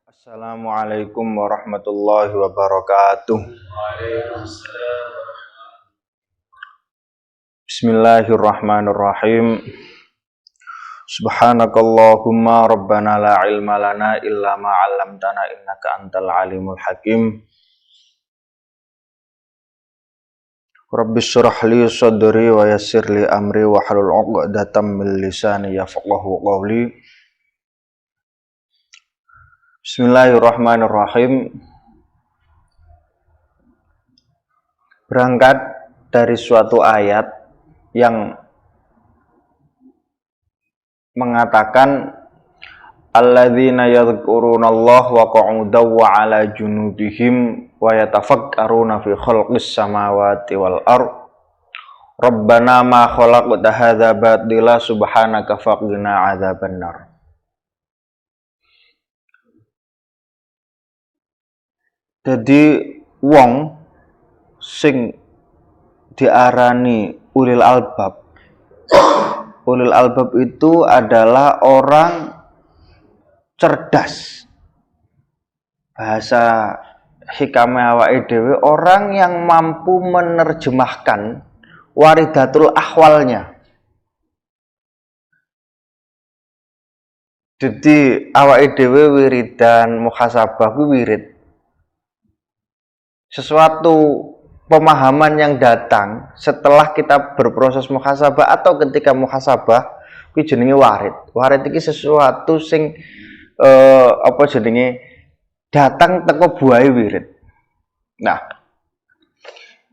Assalamualaikum warahmatullahi wabarakatuh. Bismillahirrahmanirrahim. Subhanakallahumma rabbana la ilma lana illa ma 'allamtana innaka antal alimul hakim. Rabbis shrah li sadri wa yassir li amri wa hlul 'uqdatam min lisani yafqahu qawli. Bismillahirrahmanirrahim. Berangkat dari suatu ayat yang mengatakan alladzina yadhkurunallaha wa qu'udan wa 'ala junubihim wa yatafakkaruna fi khalqis samawati wal ardh rabbana ma khalaqta hadza batila subhanaka faqina 'adzabannar. Jadi wong sing diarani ulil albab. Ulil albab itu adalah orang cerdas. Bahasa hikame awake dhewe, orang yang mampu menerjemahkan waridatul ahwalnya. Jadi awake dhewe wiridan muhasabah ku wirid. Sesuatu pemahaman yang datang setelah kita berproses muhasabah atau ketika muhasabah kuwi jenenge warid. Warid iki sesuatu sing datang teko buahe wirid. Nah,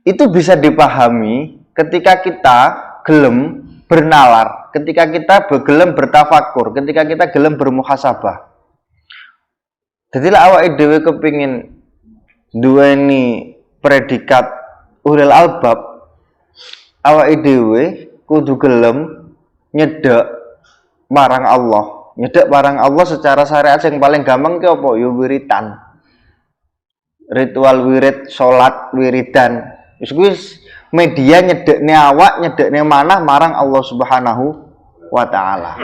itu bisa dipahami ketika kita gelem bernalar, ketika kita gelem bertafakur, ketika kita gelem bermuhasabah. Dadilah awake dhewe kepingin duweni predikat ulil albab, awake dhewe kudu gelem nyedek marang Allah. Nyedek marang Allah secara syariat yang paling gampang ki apa? Ya wiritan. Ritual wirid, salat, wiridan. Wis media nyedekne awak, nyedekne manah marang Allah Subhanahu wa taala.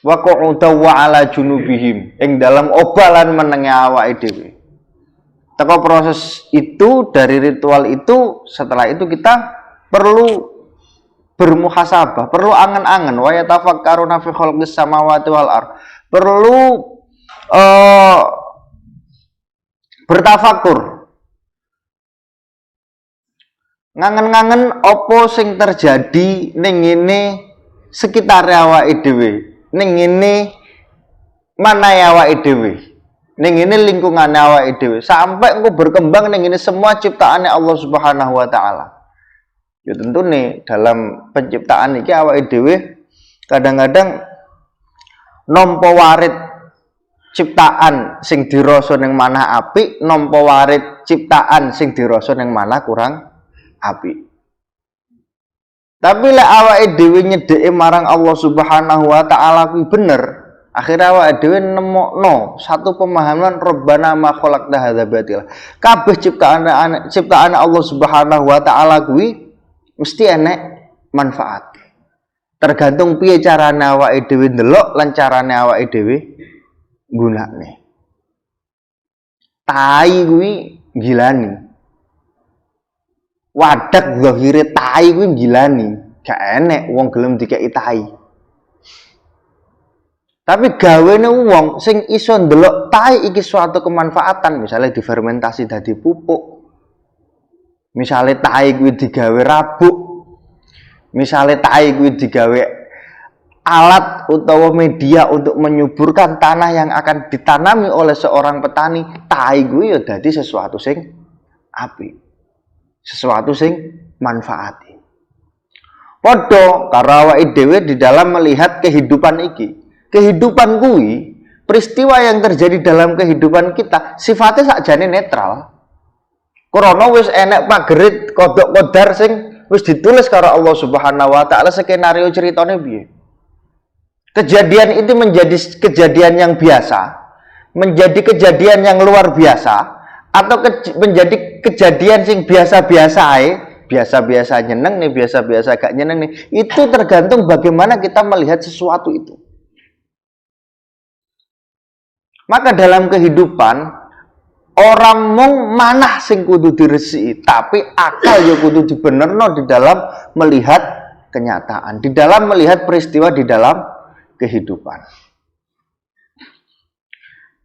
Wa qu'udan wa 'ala junubihim, ing dalam obalan menenge awake dhewe. Teko proses itu, dari ritual itu, setelah itu kita perlu bermuhasabah, perlu angen-angen wa yatafakkaruna fi khalqis samawati wal ardh. Perlu bertafakur. Ngangen-ngangen apa sing terjadi ning ngene sekitar awake dhewe. Ning ngene manahe awake dhewe. Ning ngene lingkungane awake dhewe sampai engko berkembang ning ngene semua ciptaane Allah Subhanahu wa taala. Ya tentu nih dalam penciptaan iki awake dhewe kadang-kadang nampa warid ciptaan sing dirasa ning manah apik, nampa warid ciptaan sing dirasa ning manah kurang apik. Tapi lek awake dhewe nyedheke marang Allah Subhanahu wa taala kuwi bener, akhirnya awake dhewe nemokno satu pemahaman Rabbana ma khalaqta hadza batila. Kabeh ciptaan Allah Subhanahu wa taala kuwi mesti enek manfaat. Tergantung piye carane awake dhewe ndelok lan carane awake dhewe nggunakne. Tai kuwi gilani. Wadak zahire tai kuwi gilani, gak enek wong gelem dikeki tai. Tapi gawene wong sing iso ndelok tai iki suatu kemanfaatan, misalnya difermentasi dadi pupuk. Misalnya tai kuwi digawe rabuk. Misalnya tai kuwi digawe alat utawa media untuk menyuburkan tanah yang akan ditanami oleh seorang petani, tai kuwi ya dadi sesuatu sing apik. Sesuatu sing manfaati. Padha karo awake dhewe di dalam melihat kehidupan iki. Kehidupan kuwi, peristiwa yang terjadi dalam kehidupan kita sifatnya sakjane netral. Krana wis enek pagerit kodok kodar sing wis ditulis karo Allah Subhanahu wa taala skenario ceritane piye. Kejadian itu menjadi kejadian yang biasa, menjadi kejadian yang luar biasa, atau menjadi kejadian sing biasa-biasa ae, biasa-biasa nyeneng nih, biasa-biasa gak nyeneng nih. Itu tergantung bagaimana kita melihat sesuatu itu. Maka dalam kehidupan orang mung manah sing kudu diresiki, tapi akal ya kudu dibenerno di dalam melihat kenyataan, di dalam melihat peristiwa di dalam kehidupan.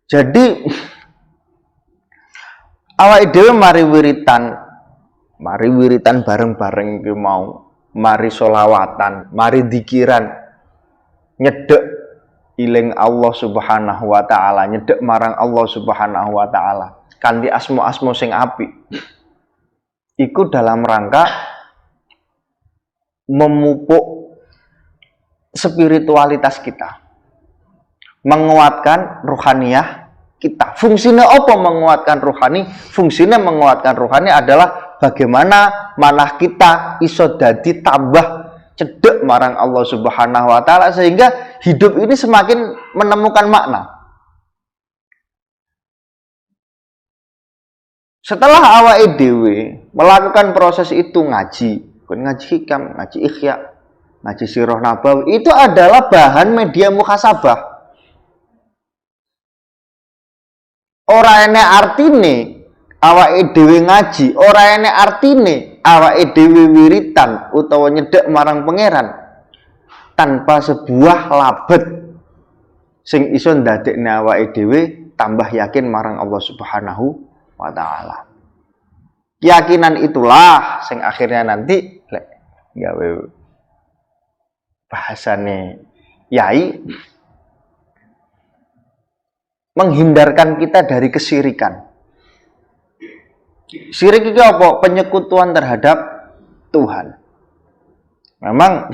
Jadi awake dhewe mari wiritan bareng-bareng iki mau, mari sholawatan, mari dikiran, nyedek iling Allah Subhanahu wa taala, nyedek marang Allah Subhanahu wa taala kanthi asma-asma sing apik. Iku dalam rangka memupuk spiritualitas kita, menguatkan ruhaniyah kita. Fungsinya apa menguatkan ruhani? Fungsinya menguatkan ruhani adalah bagaimana manah kita iso dadi tambah cedek marang Allah Subhanahu wa taala sehingga hidup ini semakin menemukan makna. Setelah awake dhewe melakukan proses itu ngaji hikam, ngaji ikhya, ngaji sirah nabawi, itu adalah bahan media muhasabah. Ora enek artine awake dhewe ngaji, ora enek artine awake dhewe wiritan utawa nyedek marang pangeran tanpa sebuah labet sing iso ndadekne awake dhewe tambah yakin marang Allah Subhanahu wa taala. Keyakinan itulah sing akhirnya nanti gawe bahasane yai menghindarkan kita dari kesirikan. Sirik itu apa? Penyekutuan terhadap Tuhan. Memang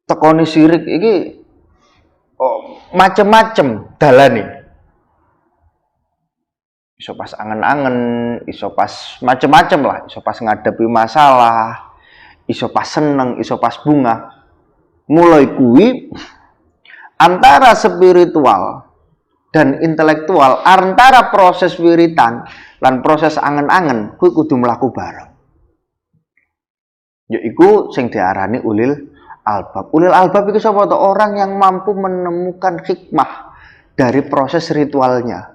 tekoni sirik ini macem-macem dalane. Iso pas angen-angen, iso pas macem-macem lah, iso pas ngadepi masalah, iso pas seneng, iso pas bunga. Mulai kuwi antara spiritual dan intelektual, antara proses wiritan lan proses angen-angen kuwi kudu mlaku bareng. Yaiku sing diarani ulil albab. Ulil albab itu sapa? Orang yang mampu menemukan hikmah dari proses ritualnya.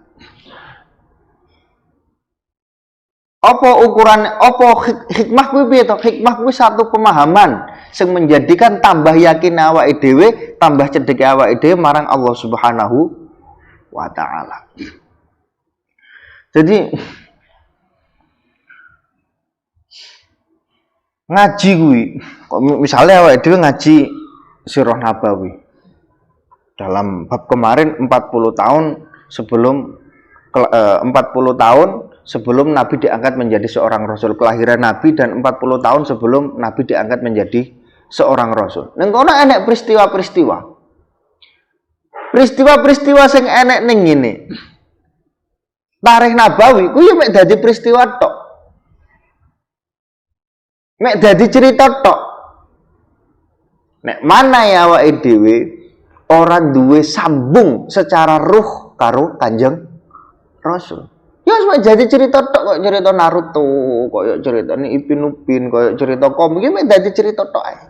Apa ukuran, apa hikmah kuwi piye to? Hikmah kuwi satu pemahaman sing menjadikan tambah yakin awake dhewe, tambah cedhek awake dhewe marang Allah Subhanahu wa taala. Jadi ngaji kuwi, misalnya awake dhewe ngaji sirah nabawi. Dalam bab kemarin 40 tahun sebelum 40 tahun sebelum Nabi diangkat menjadi seorang Rasul, kelahiran Nabi, dan 40 tahun sebelum Nabi diangkat menjadi seorang Rasul. Neng kono enek peristiwa sing enek ning ngene. Tarikh Nabawi ku yo mek dadi peristiwa tok. Mek dadi cerita tok. Nek mana ya awake dhewe ora duwe sambung secara ruh karo Kanjeng Rasul. Ya wis jadi cerita tok, kok cerita Naruto, koyo ceritane Ipin Upin, koyo cerita komik, iki dadi cerita tok ae.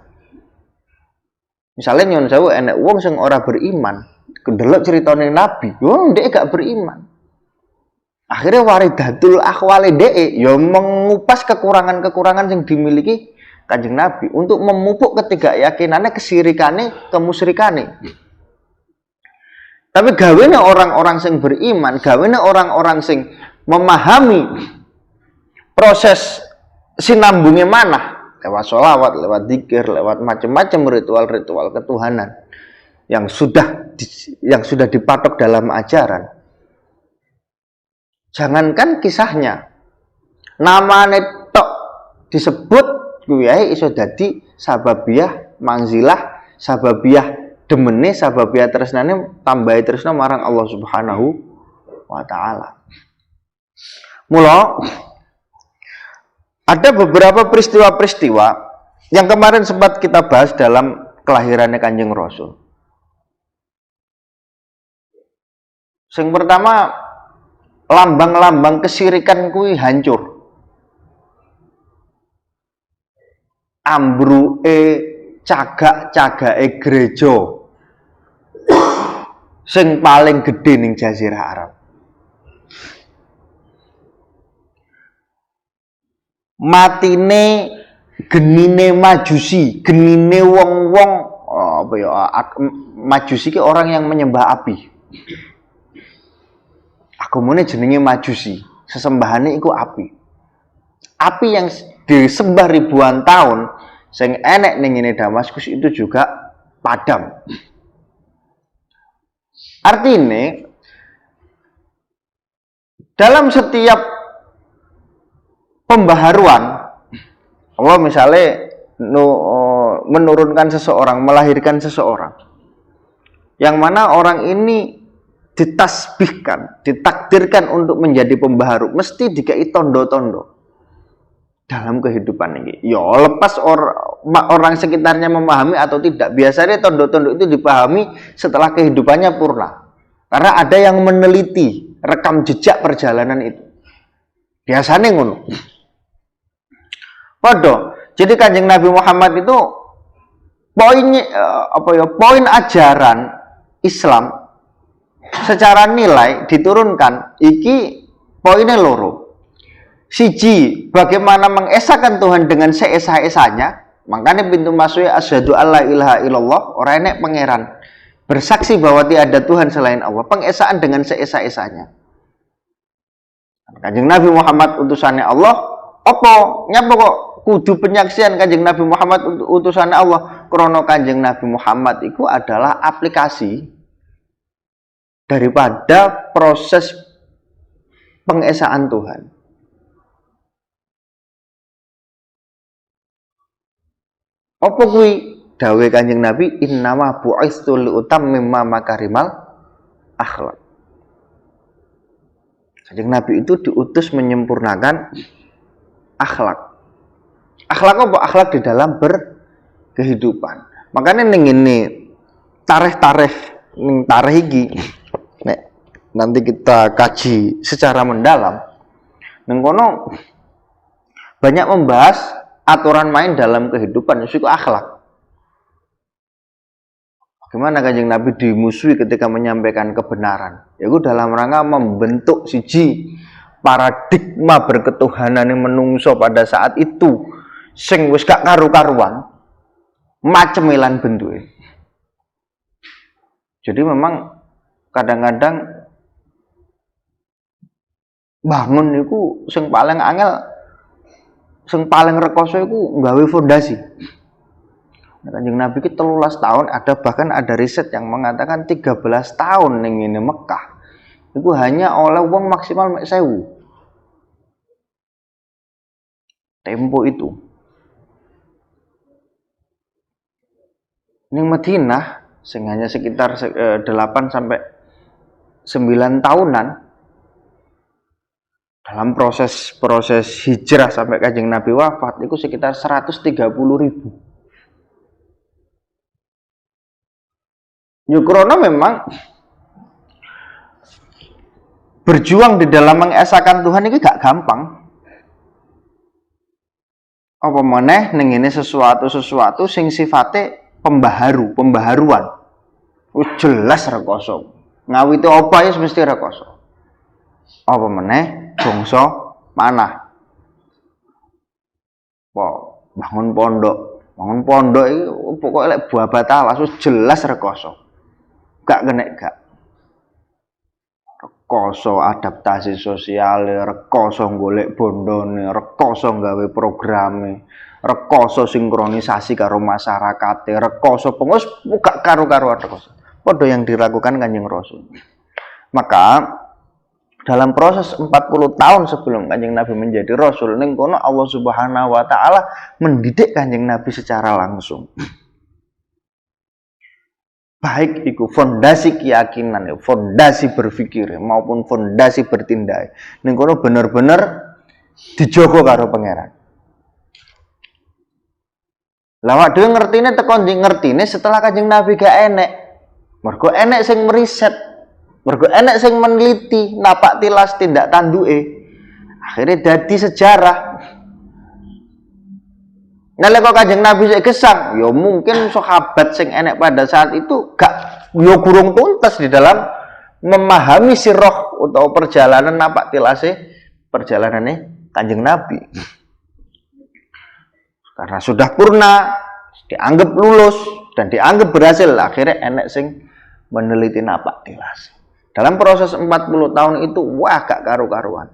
Misale nyon sewu enek wong sing ora beriman, kendelok ceritane Nabi, yo ndek gak beriman. Akhirnya waridatul akhwali dhek ya mengupas kekurangan-kekurangan yang dimiliki Kanjeng Nabi untuk memupuk ketidakyakinannya, kesirikane, kemusyrikane. Tapi gawene orang-orang sing beriman, gawene orang-orang sing memahami proses sinambungnya manah lewat sholawat, lewat dzikir, lewat macam-macam ritual-ritual ketuhanan yang sudah dipatok dalam ajaran. Jangankan kisahnya, namane tok disebut kuwi ae iso dadi sababiyah manzilah, sababiyah demene, sababiyah tresnane, tambahi tresna marang Allah Subhanahu wa taala. Mula ada beberapa peristiwa-peristiwa yang kemarin sempat kita bahas dalam kelahirannya Kanjeng Rasul. Yang pertama, lambang-lambang kesirikan kuwi hancur. Ambruke cagak-cagake gereja sing paling gede ning Jazirah Arab. Matine genine Majusi, genine wong-wong apa ya, Majusi ki orang yang menyembah api. Agamane jenenge Majusi, sesembahane iku api. Api yang disembah ribuan tahun sing enek ning ngene Damaskus itu juga padam. Artinya dalam setiap pembaharuan Allah misalnya menurunkan seseorang, melahirkan seseorang yang mana orang ini ditasbihkan, ditakdirkan untuk menjadi pembaharu, mesti dikai tondo-tondo dalam kehidupan ini. Ya lepas orang sekitarnya memahami atau tidak. Biasanya tondo-tondo itu dipahami setelah kehidupannya purna, karena ada yang meneliti rekam jejak perjalanan itu. Biasanya ngono. Waduh, jadi Kanjeng Nabi Muhammad itu poin ajaran Islam secara nilai diturunkan iki poinnya loro. Siji, bagaimana mengesahkan Tuhan dengan seesa-esanya. Makanya pintu masuknya asyhadu alla ilaha illallah, orang enek pangeran, bersaksi bahwa tiada Tuhan selain Allah, pengesaan dengan seesa-esanya. Kanjeng Nabi Muhammad utusannya Allah, apa nyapa kok kudu penyaksian Kanjeng Nabi Muhammad utusannya Allah? Krono Kanjeng Nabi Muhammad itu adalah aplikasi daripada proses pengesaan Tuhan. Apa kuwi? Dawe Kanjeng Nabi, innama bu'istu liutammima makarimal akhlak. Kanjeng Nabi itu diutus menyempurnakan akhlak. Akhlak apa? Akhlak di dalam berkehidupan. Makanya ning ini tarikh ning tarikh iki nek nanti kita kaji secara mendalam, ning kono banyak membahas aturan main dalam kehidupan, itu akhlak. Bagaimana Kanjeng Nabi dimusuhi ketika menyampaikan kebenaran? Yaitu dalam rangka membentuk siji paradigma berketuhanan yang menungso pada saat itu sing wis gak karu-karuan, macemilan bentuke. Jadi memang kadang-kadang bangun itu sing paling angel, sing paling rekoso iku nggawe fondasi. Kanjeng Nabi ki 13 tahun, bahkan ada riset yang mengatakan 13 tahun ning ngene Mekah. Iku hanya oleh wong maksimal 1000. Tempo itu. Ning Madinah sing hanya sekitar 8 sampai 9 tahunan dalam proses hijrah sampai Kanjeng Nabi wafat itu sekitar 130.000. Yukrono memang berjuang di dalam mengesahkan Tuhan ini gak gampang. Apa meneh ning ngene sesuatu sing sifatnya pembaharuan. Jelas rekoso. Ngawiti apa ya mesti rekoso. Apa meneh bangsa manah. Bangun pondok iki pokoke lek buah batalas wis jelas rekoso. Gak kena gak. Rekoso adaptasi sosial, rekoso golek bondone, rekoso gawe programe, rekoso sinkronisasi karo masyarakat, rekoso pengurus gak karu-karuan rekoso. Padha yang dilakukan Kanjeng Rasul. Maka dalam proses 40 tahun sebelum Kanjeng Nabi menjadi Rasul, ning kono Allah Subhanahu wa taala mendidik Kanjeng Nabi secara langsung. Baik itu fondasi keyakinan, fondasi berpikir maupun fondasi bertindak. Ning kono bener-bener dijogo karo pangeran. Lah awak dhewe ngertine teko ndi ngertine setelah Kanjeng Nabi gak enek. Mergo enek sing meriset, mergo enek sing meneliti, napak tilas tindak tanduke. Akhirnya dadi sejarah. Nalika Kanjeng Nabi sik gesang, ya mungkin sahabat sing enek pada saat itu gak yo kurung tuntas di dalam memahami sirah atau perjalanan napak tilase perjalanannya Kanjeng Nabi. Karena sudah purna, dianggap lulus dan dianggap berhasil, akhirnya enek sing meneliti napak tilas. Dalam proses 40 tahun itu wah gak karu-karuan.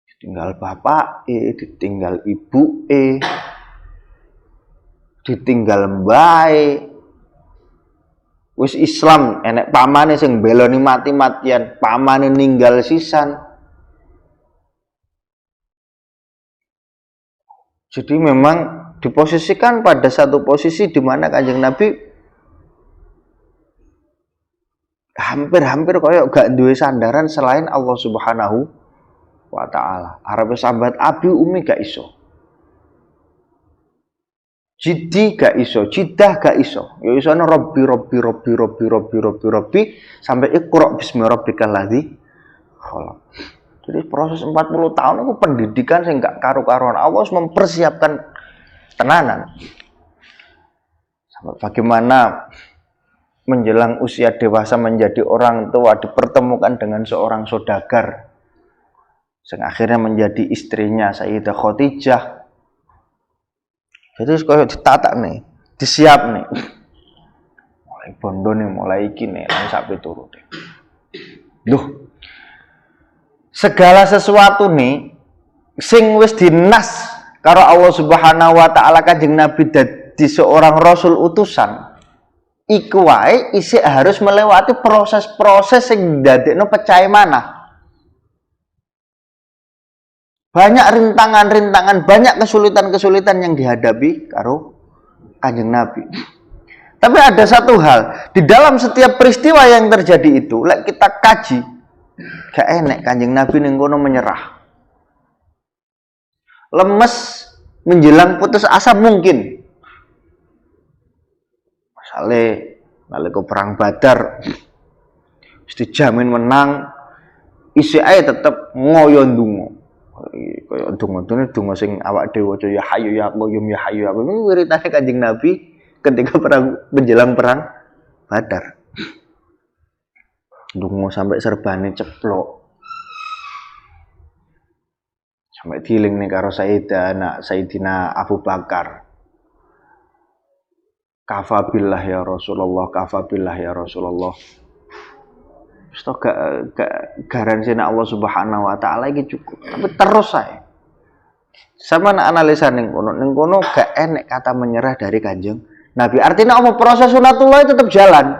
Ditinggal bapak ditinggal ibu ditinggal mbae. Wis Islam enek pamane sing beloni mati-matian, pamane ninggal sisan. Jadi memang diposisikan pada satu posisi di mana Kanjeng Nabi hampir koyok gak duwe sandaran selain Allah Subhanahu wa taala. Arep sambat abi umi gak iso. Jidi gak iso, jidah gak iso. Ya isone Robbi sampai Iqra bismi rabbikal ladzi khalaq. Jadi proses 40 tahun itu pendidikan sing gak karu-karuan. Allah harus mempersiapkan tenanan. Sampai bagaimana menjelang usia dewasa menjadi orang tua dipertemukan dengan seorang saudagar yang akhirnya menjadi istrinya Sayyidah Khadijah. Jadi kayak ditata nih, disiap nih. Mulai bondo nih, mulai iki nih, lan sampai turut. Duh. Segala sesuatu nih sing wis dinas karo Allah Subhanahu wa taala Kanjeng Nabi dadi seorang rasul utusan. Iku wae isih harus melewati proses-proses sing dadekno percaya manah. Banyak rintangan-rintangan, banyak kesulitan-kesulitan yang dihadapi karo Kanjeng Nabi. Tapi ada satu hal, di dalam setiap peristiwa yang terjadi itu, lek kita kaji, gak enek Kanjeng Nabi ning kono menyerah. Lemes menjelang putus asa mungkin. Misalnya nalika perang Badar wis dijamin menang, isi ae tetep ngoyo ndonga. Kaya donga sing awak dhewe waca ya hayyu ya qayyum ya hayyu ya qayyum wiritane Kanjeng Nabi ketika menjelang perang Badar. Donga sampai serbane ceplok. Sampai diling nih karo Sayyidina Abu Bakar. Kafabillah ya Rasulullah, kafabillah ya Rasulullah. Stok gak garansi Allah Subhanahu wa taala iki cukup. Tapi terus saya. Sama analisa ning kono gak enek kata menyerah dari Kanjeng Nabi. Artinya proses sunatullah tetap jalan.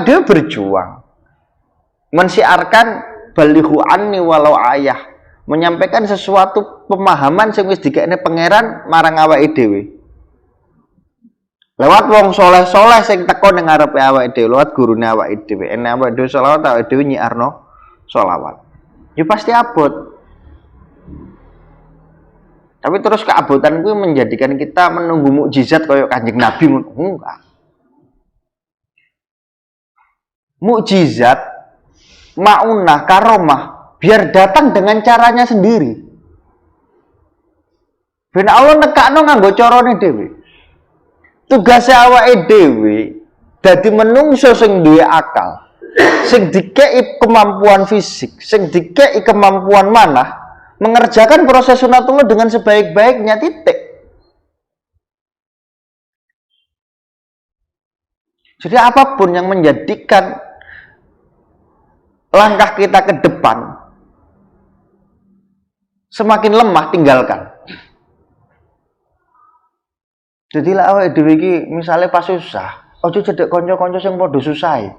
Dia berjuang. Mensiarkan balighu anni walau ayah. Menyampaikan sesuatu pemahaman sing wis dikekne pangeran marang awake dhewe. Lewat wong soleh-soleh sing teko ning ngarepe awake dhewe, lewat gurune awake dhewe. Enek awake dhewe selawat, awake dhewe nyiarno selawat. Ya pasti abot. Tapi terus keabotan kuwi menjadikan kita menunggu mukjizat kaya Kanjeng Nabi enggak. Mukjizat, maunah, karomah biar datang dengan caranya sendiri. Ben Allah nekakno nganggo carane dhewe. Tugasnya awake dhewe dadi menungso sing duwe akal, sing dikei kemampuan fisik, sing dikei kemampuan manah, mengerjakan proses sunatullah dengan sebaik-baiknya titik. Jadi apapun yang menjadikan langkah kita ke depan semakin lemah tinggalkan. Jadi lah awake dhewe iki misale pas susah, aja cedhek kanca-kanca sing padha susahe.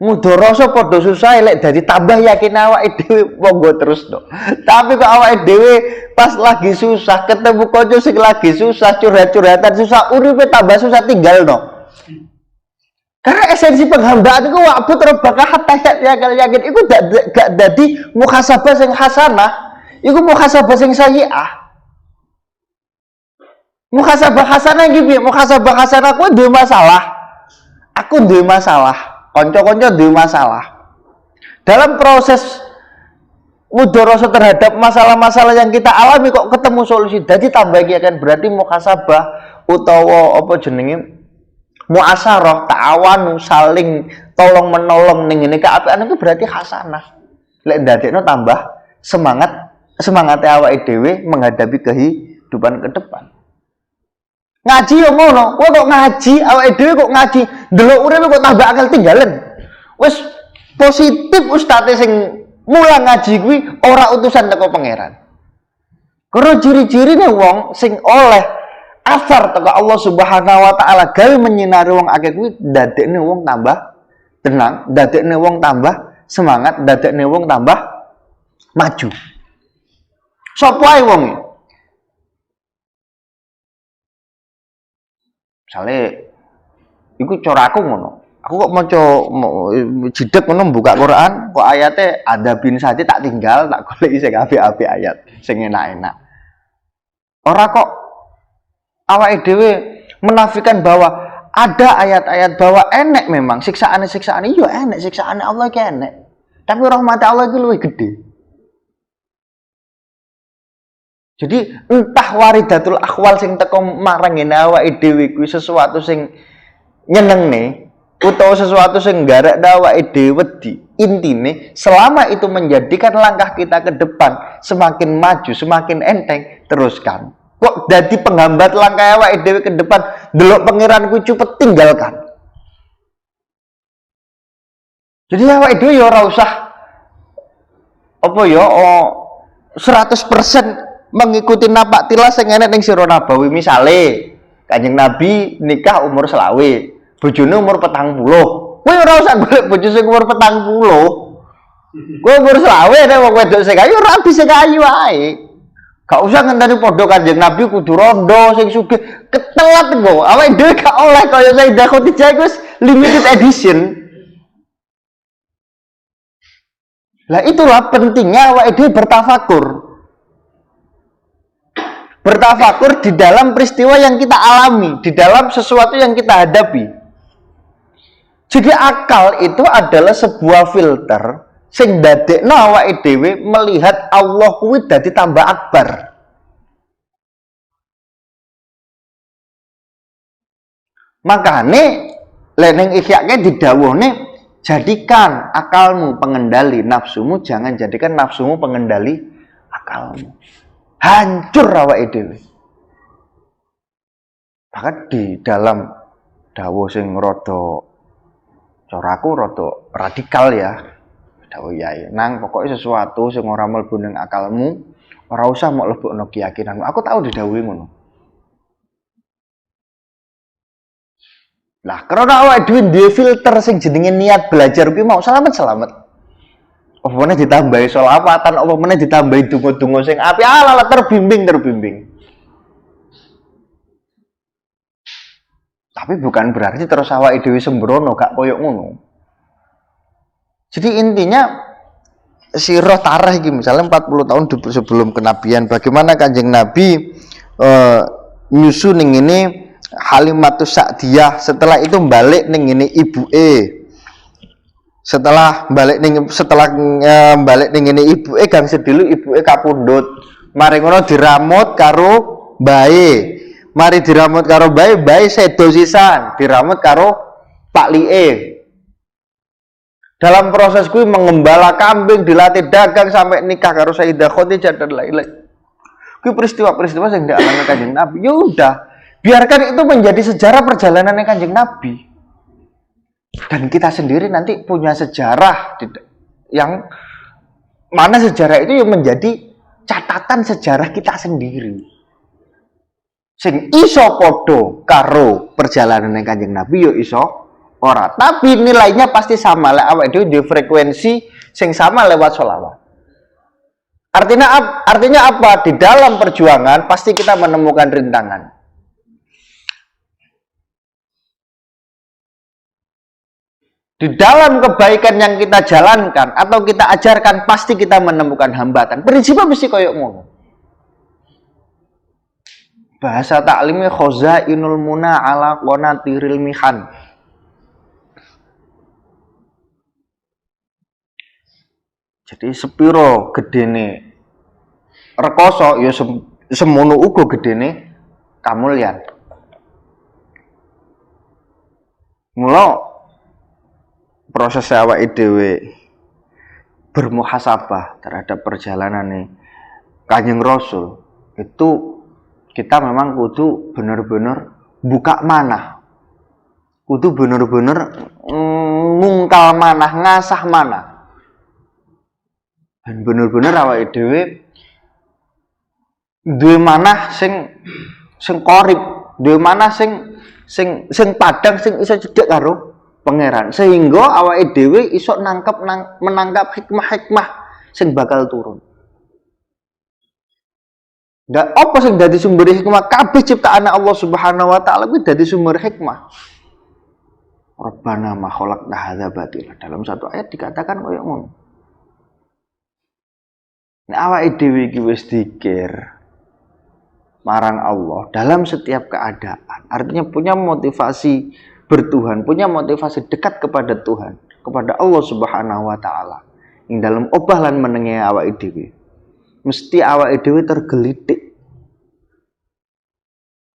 Mudharasa padha susahe lek dadi tambah yakin awake dhewe monggo terusno. Tapi kok awake dhewe pas lagi susah ketemu kanca sing lagi susah curhat-curhatan susah uripe tambah susah tinggalno. Karena esensi penghambaan itu wa'bud rabbaka hatta yakin iku gak dadi muhasabah sing hasanah, iku muhasabah sing sayyi'ah. Muhasabah hasanah iki, muhasabah hasanah kuwi duwe masalah. Aku duwe masalah, kanca-kanca duwe masalah. Dalam proses mudoroso terhadap masalah-masalah yang kita alami kok ketemu solusi. Jadi tambah iki kan berarti muhasabah utawa apa jenenge muasarah ta'awanu saling tolong menolong ning ngene keapian itu berarti hasanah. Lek ndadekno tambah semangatnya awake dhewe menghadapi kehidupan ke depan. Ngaji yo ngono, kowe kok ngaji, awake dhewe kok ngaji, ndelok urip kok tambah akal tinggalan. Wis positif ustaze sing mulang ngaji kuwi ora utusan teko pangeran. Karena ciri-cirine wong sing oleh asar teko Allah Subhanahu wa taala gawe menyinari wong akeh kuwi ndadekne wong tambah tenang, ndadekne wong tambah semangat, ndadekne wong tambah maju. Sopo ae wong? Misale iku cara aku ngono. Aku kok maca jidek ngono buka Quran, kok ayate ada bin saja tak tinggal, tak goleki sing apik-apik ayat, sing enak-enak. Ora kok awake dhewe menafikan bahwa ada ayat-ayat bahwa enek memang siksaan-siksaan iya enek, siksaan Allah iki enek. Tapi rahmat Allah itu luwih gede. Jadi entah waridatul akhwal sing teko marang ngene awake dhewe kuwi sesuatu sing nyenengne utawa sesuatu sing garek awake dhewe wedi. Intine selama itu menjadikan langkah kita ke depan semakin maju, semakin enteng, teruskan. Kok dadi penghambat langkah awake dhewe ke depan, delok pangeran kuwi cepet tinggalkan. Jadi awake dhewe ya ora usah apa ya 100% mengikuti napak tilas sing enek ning sira nabawi. Misale Kanjeng Nabi nikah umur selawe, bojone umur 40. Kowe ora usah golek bojo sing umur 40. Kowe umur selawe nek wong wedok sing ayu ora bisa ayu ae. Gak usah ngenteni padha Kanjeng Nabi kudu rondo sing sugih, ketelat kok. Awake dhewe gak oleh kaya Sayyidah Khadijah iku limited edition. Lah itulah pentingnya awake dhewe bertafakur. Bertafakur di dalam peristiwa yang kita alami, di dalam sesuatu yang kita hadapi. Jadi akal itu adalah sebuah filter sing dadekno awake dhewe melihat Allah kuwi dadi tambah akbar. Makane leneng ihyake didhawuhne jadikan akalmu pengendali nafsumu, jangan jadikan nafsumu pengendali akalmu. Hancur awake dhewe. Bahkan di dalam dawuh sing rada coraku rada radikal ya. Dawuh yai, nang pokoknya sesuatu sing ora mlebu ning akalmu, ora usah mok lebokno keyakinanmu. Aku tahu didhawuhi ngono. Lah, karena awake dhewe duwe filter sing jenenge niat belajar kuwi mau selamat-selamat. Apa meneh ditambahi sholawatan, apa meneh ditambahi donga-donga sing apik, ala terbimbing. Tapi bukan berarti terus awake dhewe sembrono, gak koyo ngono. Jadi intinya sirah tarikh iki misalnya 40 tahun sebelum kenabian, bagaimana Kanjeng Nabi nyusu ning ngene Halimatus Sa'diyah, setelah itu balik ning ngene ibuke. Setelah balik ning ngene ibuke gang sedilu ibuke kapundhut. Mari ngono diramut karo bae. Mari diramut karo bae, bae sedo sisan, diramut karo Pak Lie. Dalam proses kuwi mengembala kambing, dilatih dagang sampai nikah karo Sayyidah Khadijah dan lain-lain. Kuwi peristiwa-peristiwa yang dialami Kanjeng Nabi. Ya udah, biarkan itu menjadi sejarah perjalanan Kanjeng Nabi. Dan kita sendiri nanti punya sejarah yang mana sejarah itu yang menjadi catatan sejarah kita sendiri. Sing iso podo karo perjalanan Kanjeng Nabi yo iso ora, tapi nilainya pasti sama lah, awake dhewe di frekuensi sing sama lewat sholawat. Artinya apa? Di dalam perjuangan pasti kita menemukan rintangan. Di dalam kebaikan yang kita jalankan atau kita ajarkan pasti kita menemukan hambatan. Prinsipnya mesti koyok ngono. Bahasa taklimnya khazainul muna ala qanatiril mihan. Jadi sepiro gedene rekoso ya semono uga gedene kamulyan. Mula proses awake dhewe bermuhasabah terhadap perjalanan Kanjeng Rasul itu kita memang kudu bener-bener buka manah, kudu bener-bener ngungkal manah, ngasah manah, dan bener-bener awake dhewe duwe manah sing korip, duwe manah sing padang, sing iso cedhek karo pangeran, sehingga awake dhewe iso menangkap hikmah-hikmah sing bakal turun. Dan apa sing dadi sumber hikmah? Kabeh ciptaan Allah Subhanahu wa taala kuwi dadi sumber hikmah. Rabbana ma khalaqta hadza batila. Dalam satu ayat dikatakan koyo ngono. Nek awake dhewe iki wis dikir marang Allah dalam setiap keadaan, artinya punya motivasi bertuhan, punya motivasi dekat kepada Tuhan, kepada Allah Subhanahu wa taala. Ing dalam obah lan menenge awake dhewe. Mesti awake dhewe tergelitik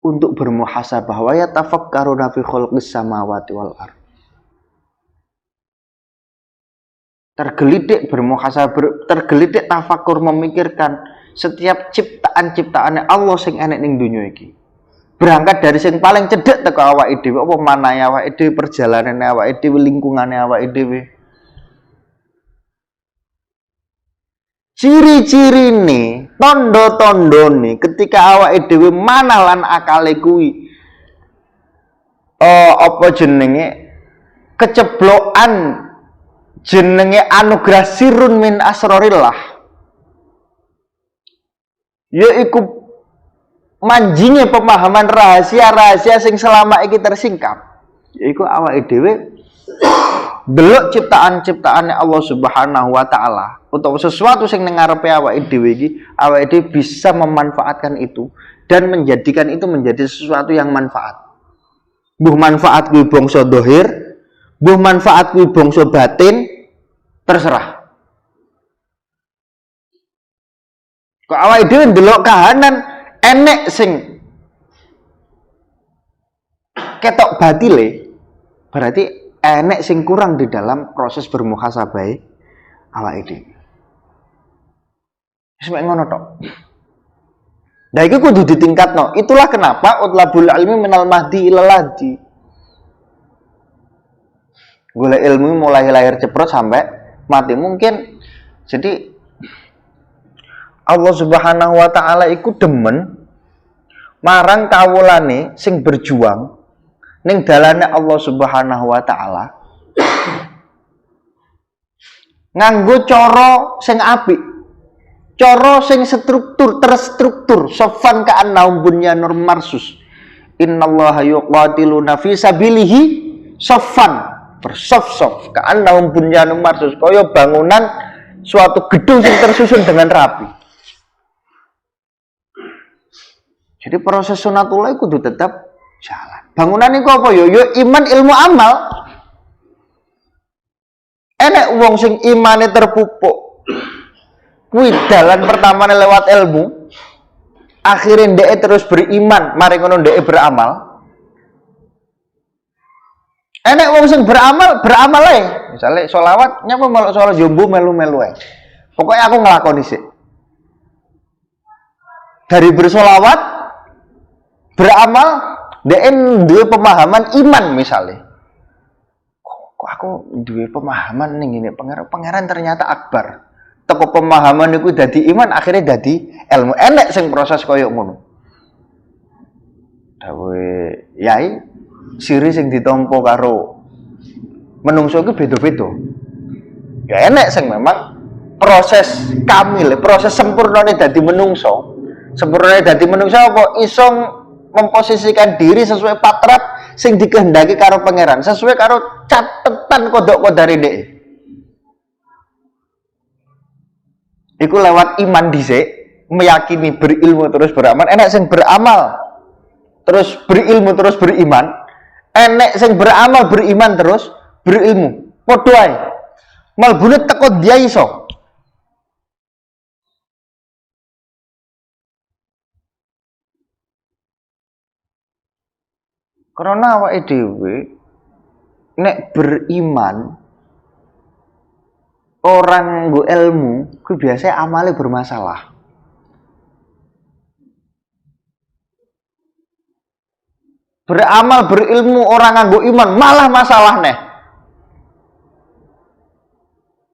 untuk bermuhasabah wa yatafakkaruna fi khalqis samawati wal ardh. Tergelitik bermuhasabah, tergelitik tafakur, memikirkan setiap ciptaan-ciptaane Allah sing enek ning donya iki. Berangkat dari sing paling cedhek teko awake dhewe, apa manahe awake dhewe, perjalanane awake dhewe, lingkungane awake dhewe. Ciri-cirine, tondo-tondone ketika awake dhewe manah lan akale kuwi apa jenenge keceblokan jenenge anugerah sirrun min asrorillah, yaiku manjinge pemahaman rahasia-rahasia sing selama iki tersingkap, yaiku awake dhewe delok ciptaan-ciptaane Allah Subhanahu wa taala utawa sesuatu sing ning ngarepe awake dhewe iki, awake dhewe bisa memanfaatkan itu dan menjadikan itu menjadi sesuatu yang manfaat. Mbuh manfaat kuwi bangsa dhahir, mbuh manfaat kuwi bangsa batin, terserah. Kok awake dhewe ndelok kahanan enek sing ketok batile, berarti enek sing kurang di dalam proses bermuhasabah awake dhewe. Wis mek ngono tok. Nah iku kudu ditingkatno. Itulah kenapa utlabul ilmi minal mahdi ilal lahdi. Golek ilmu mulai lahir ceprot sampai mati mungkin. Jadi Allah Subhanahu wa taala iku demen marang kawulane sing berjuang ning dalane Allah Subhanahu wa taala nganggo cara sing apik, cara sing terstruktur, sofan ka'annahum bunyanur marsus. Innallaha yuqatiluna fi sabilihi sofan, bersof-sof ka'annahum bunyanur marsus, kaya bangunan suatu gedung yang tersusun dengan rapi. Jadi proses sunatullah kudu tetap jalan. Bangunan itu apa yo? Yo iman, ilmu, amal. Enek wong sing imane terpupuk, kuwi dalan pertamane lewat ilmu, akhirnya ndeke terus beriman, mari ngono ndeke beramal. Enek wong sing beramal ae. Misale selawat, nyapa melok salat jombo melu-melu ae. Pokoknya aku nglakoni sik. Dari bersolawat, beramal, ndeke duwe pemahaman iman misalnya. Kok aku duwe pemahaman ning ngene, pangeran ternyata akbar. Teko pemahaman iku dadi iman, akhirnya dadi ilmu. Enek sing proses koyo ngono. Dawuhe yai, siri sing ditampa karo menungso iku beda-beda. Ya enek sing memang proses kamil, proses sempurnane dadi menungso. Sempurnane dadi menungso apa iso memposisikan diri sesuai patrat sing dikehendaki karo pangeran, sesuai karo catetan kodok-kodare dhek. Iku lewat iman dhisik, meyakini, berilmu terus beramal. Enek sing beramal terus berilmu terus beriman, enek sing beramal beriman terus berilmu. Padha ae. Malbune teko dia iso. Karena awake dhewe nek beriman orang nggo ilmu kuwi biasanya amale bermasalah. Beramal berilmu orang nganggo iman malah masalah neh.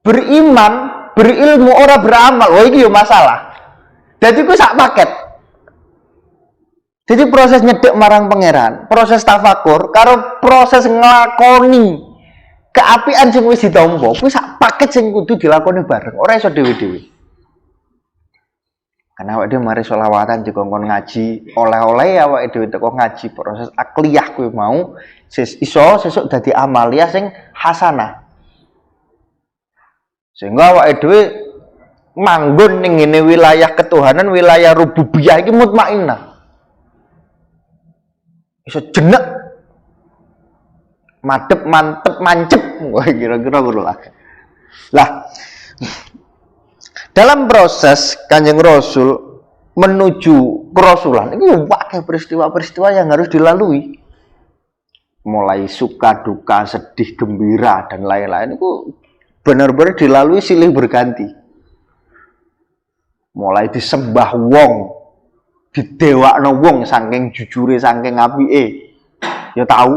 Beriman, berilmu orang beramal, wah iki yo masalah. Jadi ku sak paket. Jadi proses nyedek marang pangeran, proses tafakur, karo proses nglakoni keapian sing wis ditampa, kuwi sak paket sing kudu dilakoni bareng, ora iso dhewe-dhewe. Karena awake dhewe mari selawatan dikongkon ngaji, oleh-oleh awake dhewe teko ngaji, proses akliyah kuwi mau iso sesuk dadi amaliyah sing hasanah. Sehingga awake dhewe manggon ning ngene wilayah ketuhanan, wilayah rububiyah iki mutmainnah. Iso jenek madep mantep mancep, wah kira-kira ngono lah. Lah dalam proses Kanjeng Rasul menuju kerasulan itu banyak peristiwa-peristiwa yang harus dilalui, mulai suka duka sedih gembira dan lain-lain itu benar-benar dilalui silih berganti, mulai disembah wong, didewakno wong saking jujure saking apike ya tahu,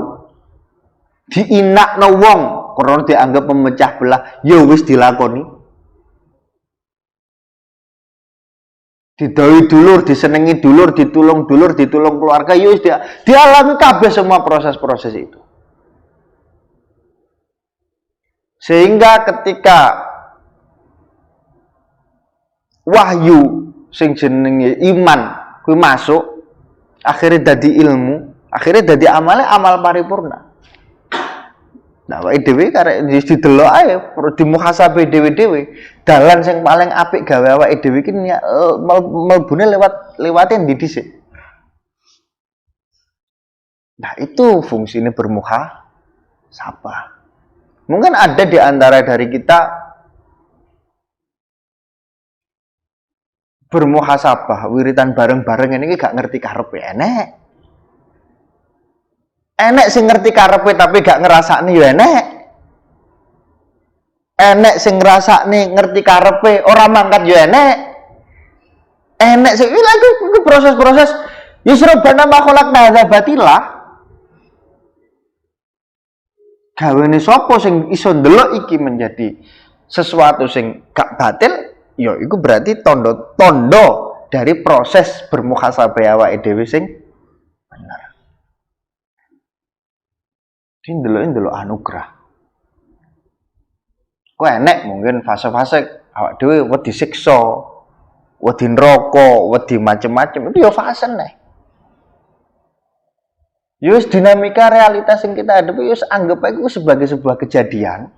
diinakno wong karena dianggap pemecah belah ya wis dilakoni, didoi dulur, disenengi dulur, ditulung keluarga, yus dialami kabeh semua proses-proses itu. Sehingga ketika wahyu sing jenenge iman kuwi masuk, akhirnya dadi ilmu, akhirnya dadi amal paripurna. Nah, awake dhewe karek didelok ae, dimuhasabah dhewe-dhewe. Dalan sing paling apik gawe awake dhewe iki mlebune lewate ndi dhisik. Nah, itu fungsinya bermuhasabah. Mungkin ada di antara dari kita bermuhasabah, wiritan bareng-bareng ini gak ngerti karepe enek. Enek sing ngerti karepe tapi gak ngerasakne ya enek. Enek sing ngrasakne ngerti karepe ora mangkat ya enek. Enek sing lagi proses-proses yusrabana makhluk hadza batilah. Gawene sapa sing iso ndelok iki menjadi sesuatu sing gak batil, ya iku berarti tondo-tondo dari proses bermuhasabah awake dhewe sing bener. Ndelok anugerah. Kok enek mungkin fase-fase awak dhewe wedi siksa, wedi neraka, wedi macem-macem, itu ya fase nih. Yus dinamika realitas yang kita hadapi yus anggap aja itu sebagai sebuah kejadian.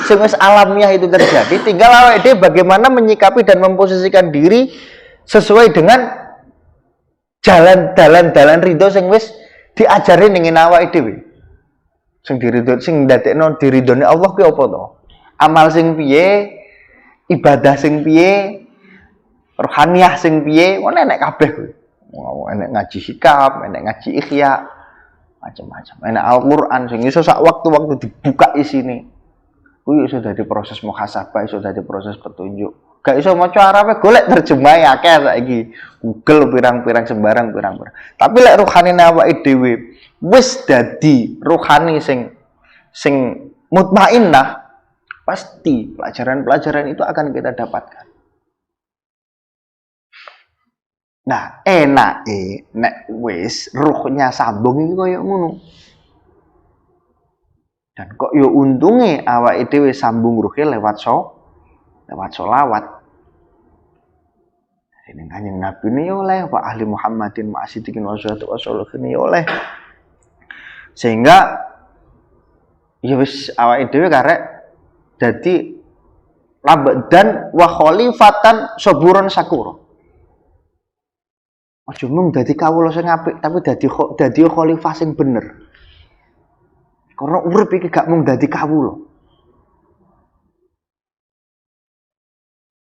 Sing wis alamiah itu terjadi, tinggal awake dhewe bagaimana menyikapi dan memposisikan diri sesuai dengan jalan ridho sing wis diajari ning awake dhewe. Sing diridho sing ndadekno diridhone Allah kuwi apa to? Amal sing piye? Ibadah sing piye? Rohaniyah sing piye? Ngono enek kabeh kuwi. Enek ngaji hikam, enek ngaji ikhya, macam-macam. Enek Al-Qur'an sing iso sak waktu-waktu dibuka isine. Kuwi iso dadi proses muhasabah, iso dadi proses petunjuk. Gak iso maca Arabe golek terjemahe akeh saiki. Google pirang-pirang sembarang pirang-pirang. Tapi lek rohanine awake dhewe wis dadi rohani sing mutmainnah, pasti pelajaran-pelajaran itu akan kita dapatkan. Nah, enake nek wis ruhnya sambung iki koyo ngono. Dan kok yo untunge awake dhewe sambung ruhe lewat sholawat. Ini Kanjeng Nabi ini oleh wa ahli Muhammadin ma'asidikin wa sallallahu ini oleh. Sehingga ya wis awake dhewe karek dadi dan wa khalifatan saburan sakura. Aja mung dadi kawula sing apik tapi dadi khalifah sing bener. Karena urip iki gak mung dadi kawula.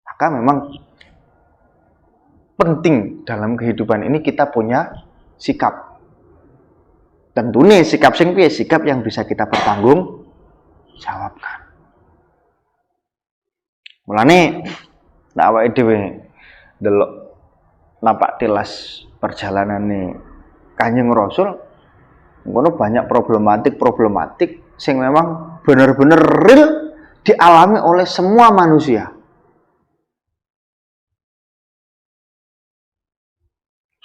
Maka memang penting dalam kehidupan ini kita punya sikap. Tentunya sikap sing piye, sikap yang bisa kita pertanggung jawabkan. Mulane nek awake dhewe delok napak tilas perjalanane Kanjeng Rasul, ngono banyak problematik sing memang benar-benar real dialami oleh semua manusia.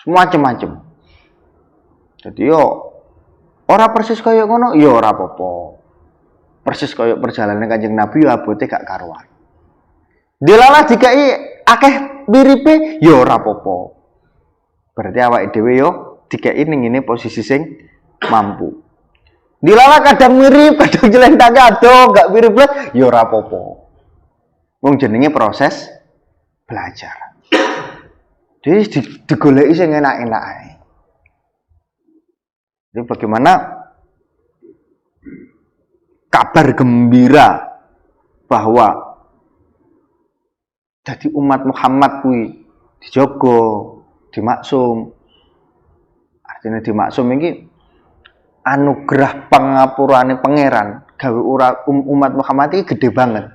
Macam-macam. Jadi yo ora persis kaya ngono, yo ora apa-apa. Persis kaya perjalanan Kanjeng Nabi yo abote gak karuan. Dilalah dikai akeh miripe yo ora apa-apa. Berarti awake dhewe yo dikai ning ngene posisi sing mampu. Dilalah kadang mirip, kadang jelentang kado, gak mirip blas yo ora apa-apa. Wong jenenge proses belajar. Jadi digoleki sing enak-enak ae. Jadi bagaimana kabar gembira bahwa jadi umat Muhammad kuwi dijogo, dimaksum. Artinya dimaksum iki anugerah pangapurane pangeran gawe umat Muhammad iki gede banget.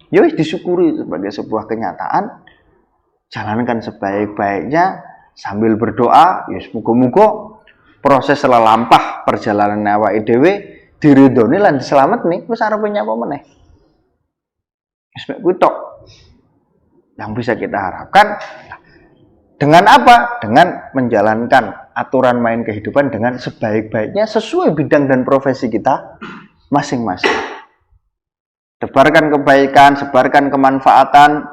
Ya wis disyukuri sebagai sebuah kenyataan. Jalankan sebaik-baiknya sambil berdoa, ya muga-muga proses lelampah perjalanan awake dhewe diridhoni lan diselamet nih, wis arepe nyapa meneh. Wis mek kuwi tok. Yang bisa kita harapkan dengan apa? Dengan menjalankan aturan main kehidupan dengan sebaik-baiknya sesuai bidang dan profesi kita masing-masing. Sebarkan kebaikan, sebarkan kemanfaatan,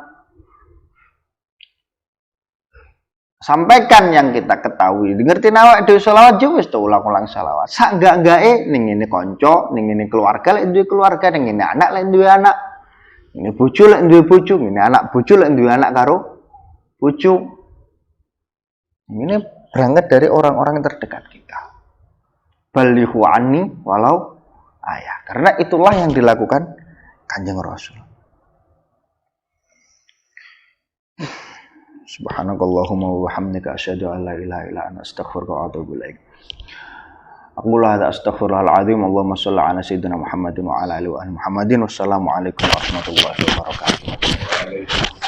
sampaikan yang kita ketahui. Ngerti awak dhewe selawat yo wis ulang-ulang selawat. Sak enggak-enggake ning ngene kanca, ning ngene keluarga lek duwe keluarga, ning ngene anak lek duwe anak. Ini bojo lek duwe bojo, ini anak bojo lek duwe anak karo bojo. Ini berangkat dari orang-orang terdekat kita. Balighu anni walau ayah. Karena itulah yang dilakukan Kanjeng Rasul. Subhanakallahumma wa bihamdika asyhadu an la ilaha illa anta astaghfiruka wa atubu ilaik. Aku la astaghfirullahal azim. Allahumma shalli ala sayyidina Muhammadin wa ala alihi wa Muhammadin. Wassalamu alaikum warahmatullahi wabarakatuh.